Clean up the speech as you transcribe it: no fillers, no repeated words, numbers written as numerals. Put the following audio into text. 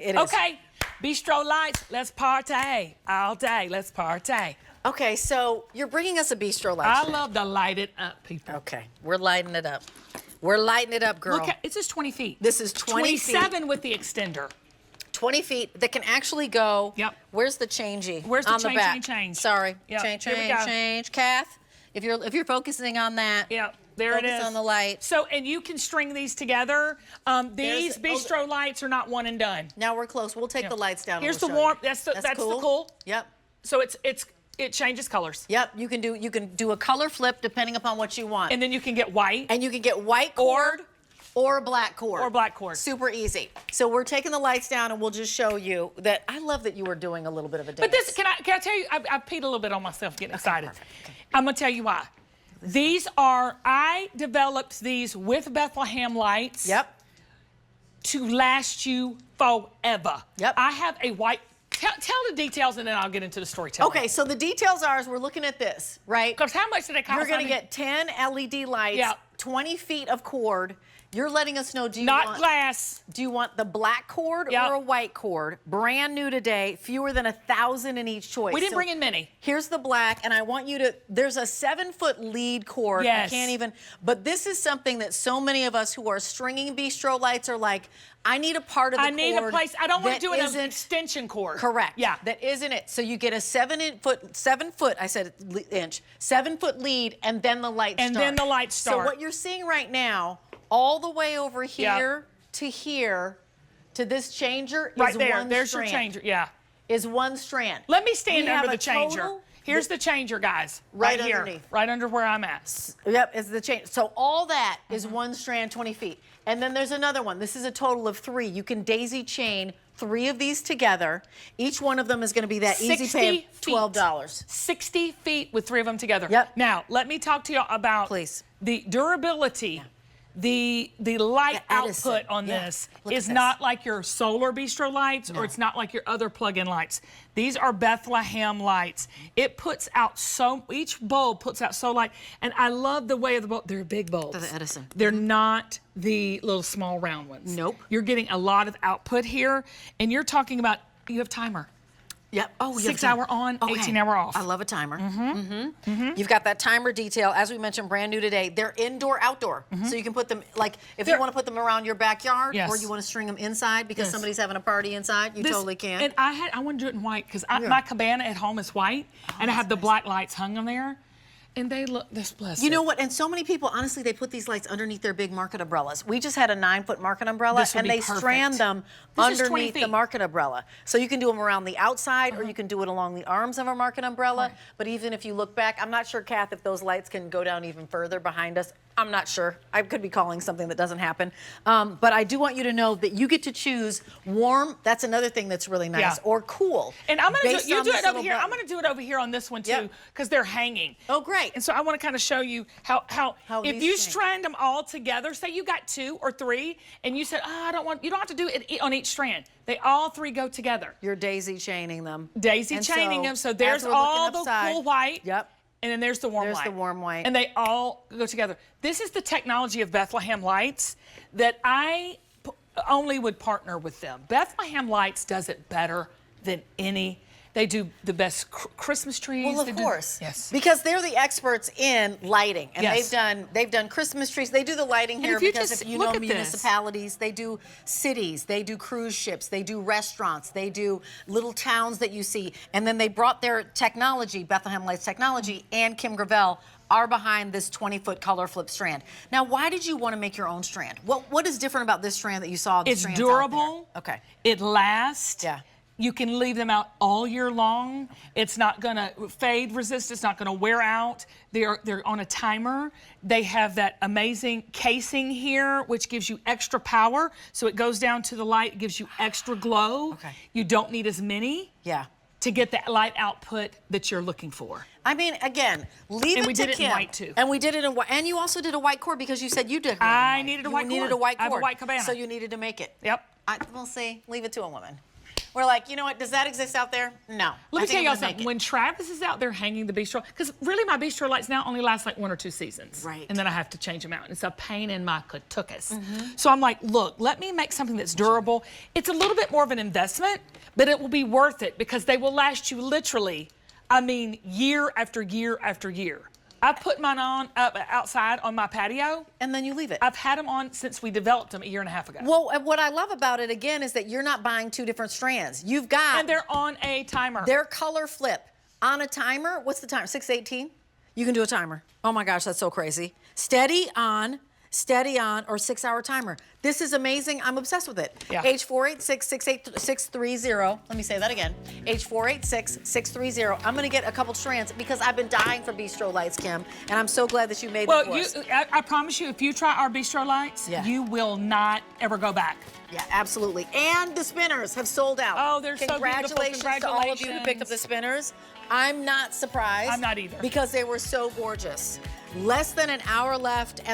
It is. Okay, Bistro lights, let's party. All day, let's party. Okay, so you're bringing us a Bistro light. I love to light it up, people. Okay, we're lighting it up. We're lighting it up, girl. Look, it's just 20 feet. This is 20 feet. 27 with the extender. 20 feet that can actually go. Yep. Where's the changey? Where's the on change, the back? change? Sorry. Yep. Change. Kath, if you're focusing on that. Yep. There it is. Focus on the light. So, and you can string these together. These Bistro lights are not one and done. Now we're close. We'll take the lights down. Here's and the we'll warm. show you. That's the cool. Yep. So it changes colors. Yep. You can do a color flip depending upon what you want. And then you can get white. And you can get white cord or black cord. Or black cord. Super easy. So we're taking the lights down and we'll just show you that. I love that you were doing a little bit of a dance. But this, can I tell you, I peed a little bit on myself getting excited. Perfect. Okay. I'm gonna tell you why. I developed these with Bethlehem lights. Yep. To last you forever. Yep. I have a white, tell the details and then I'll get into the storytelling. Okay, so the details are, we're looking at this, right? Because how much did it cost? You're gonna get 10 LED lights, 20 feet of cord. You're letting us know, do you want the black cord or a white cord? Brand new today, fewer than 1,000 in each choice. We didn't bring in many. Here's the black, and I want you to, there's a 7-foot lead cord. Yes. I can't even, but this is something that so many of us who are stringing Bistro lights are like, I need a part of the cord. I need a place, I don't want to do an extension cord. Correct. Yeah. That isn't it. So you get a 7-foot, I said inch, 7-foot lead, and then the lights start. And then the lights start. So what you're seeing right now, all the way over here to here, to this changer is right there. one There's strand. your changer, yeah. Is one strand. Let me stand under the changer. Total, here's the changer, guys. Right here. underneath. Right under where I'm at. Yep, it's the changer. So all that is one strand, 20 feet. And then there's another one. This is a total of 3. You can daisy chain 3 of these together. Each one of them is going to be that easy pay of $12. 60 feet with 3 of them together. Yep. Now, let me talk to you about the durability. The light output on this is not like your solar Bistro lights or it's not like your other plug-in lights. These are Bethlehem lights. It puts out each bulb puts out so light. And I love the way of the bulb. They're big bulbs. They're the Edison. They're not the little small round ones. Nope. You're getting a lot of output here. And you're talking about, you have timer. Yep. Oh, 6 hour on, 18 hour off. I love a timer. You've got that timer detail, as we mentioned, brand new today. They're indoor, outdoor. So you can put them, like, if you want to put them around your backyard or you want to string them inside because somebody's having a party inside, you totally can. And I want to do it in white because my cabana at home is white and I have the black lights hung on there. And they look this blessed. You know what? And so many people, honestly, they put these lights underneath their big market umbrellas. We just had a 9-foot market umbrella, and they strand them underneath the market umbrella. So you can do them around the outside, or you can do it along the arms of a market umbrella. But even if you look back, I'm not sure, Kath, if those lights can go down even further behind us. I'm not sure. I could be calling something that doesn't happen. But I do want you to know that you get to choose warm. That's another thing that's really nice. Or cool. And I'm going to do it over here. I'm going to do it over here on this one too, because they're hanging. Oh, great. And so I want to kind of show you how if you strand them all together, say you got 2 or 3, and you said, oh, you don't have to do it on each strand. They all 3 go together. You're daisy chaining them. Daisy chaining them. So there's all the cool white. Yep. And then there's the warm white. There's the warm white. And they all go together. This is the technology of Bethlehem lights that I only would partner with them. Bethlehem lights does it better than any. They do the best Christmas trees. Well, of course. Yes. Because they're the experts in lighting. And they've done Christmas trees. They do the lighting here because if you know municipalities, they do cities, they do cruise ships, they do restaurants, they do little towns that you see. And then they brought their technology, Bethlehem Lights technology, and Kim Gravel are behind this 20-foot color flip strand. Now, why did you want to make your own strand? What is different about this strand that you saw? It's durable. Okay. It lasts. Yeah. You can leave them out all year long. It's not going to fade resist. It's not going to wear out. They're on a timer. They have that amazing casing here, which gives you extra power. So it goes down to the light. It gives you extra glow. Okay. You don't need as many. Yeah. To get that light output that you're looking for. I mean, again, leave it to Kim. And we did it in white, too. And we did it in white. And you also did a white cord because you said you did. I needed a white cord. You needed a white cord. I have a white cabana. So you needed to make it. Yep. We'll see. Leave it to a woman. We're like, you know what? Does that exist out there? No. Let me tell y'all something. When Travis is out there hanging the bistro, because really my bistro lights now only last like 1 or 2 seasons. Right. And then I have to change them out. And it's a pain in my katukas. So I'm like, look, let me make something that's durable. It's a little bit more of an investment, but it will be worth it because they will last you literally, I mean, year after year after year. I put mine on outside on my patio. And then you leave it. I've had them on since we developed them a year and a half ago. Well, what I love about it, again, is that you're not buying 2 different strands. You've got... And they're on a timer. They're color flip. On a timer, what's the timer? 6:18? You can do a timer. Oh my gosh, that's so crazy. Steady on, or 6-hour timer. This is amazing. I'm obsessed with it. Yeah. H486-630. Let me say that again. H486-630. I'm going to get a couple strands because I've been dying for bistro lights, Kim, and I'm so glad that you made them for us. I promise you, if you try our bistro lights, you will not ever go back. Yeah, absolutely. And the spinners have sold out. Oh, they're so beautiful. Congratulations to all of you who picked up the spinners. I'm not surprised. I'm not either. Because they were so gorgeous. Less than an hour left. And